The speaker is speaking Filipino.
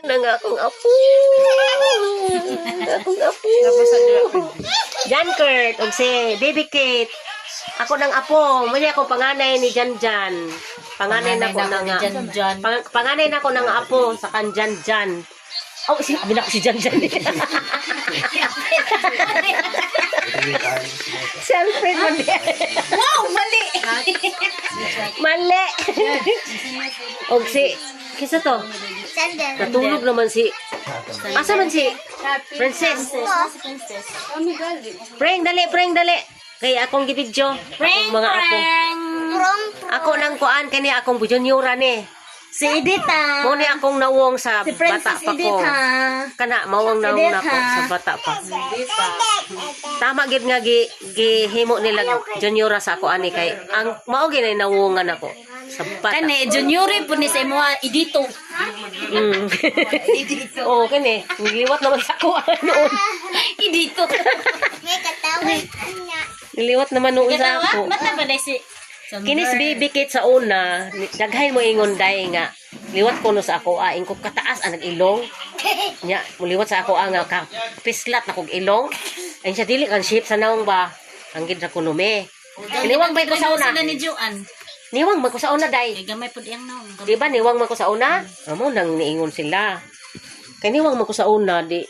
Nang akong apo. Akong apo. Jan Kurt, og si Baby Kate. Ako nang apo, muna ako panganay ni Janjan. Panganay na ko nang panganay na ko nang apo sa kan Janjan. Oh, sinabi na ko si Janjan. Selfie mo niya. Wow, mali! Mali. Og si kisa to. Sandal. Natulog naman si asa man si Princess. Prank dali. Kay akong gibidyo. Akong mga apo. Prom. Ako nang kuan kani akong bujunyura ni. Si Edita. Mo ni akong nawong sa Si bata Princess pa ko. Edita. Kana mawang nawong nako sa bata pa. Tama gid nga gihimo nila junyura sa ako ani kay ang mao ginay nawongan ako sa bata. Kani, juniori po ni sa imo, Edito. Mm. Oh, kani niliwat naman sa ako noon. Edito. May katawid. Niliwat naman noon sa ako. Mata ba na si... Kinis Baby Kate sa una, daghay mo ingon day nga. Liwat ko no sa ako ing ko kataas ang ilong. Nya, muliwat sa ako nga ka pislat na kog ilong. Ay siya dili kan shape sa naong ba. Ang gid ra ko nume. Niwang ba ko sa una? Sila ni Joan. Niwang man ko sa una day. Ay, gamay po diyang naong. Di ba niwang man ko sa una? Amo nang niingon sila. Kay niwang man ko sa una di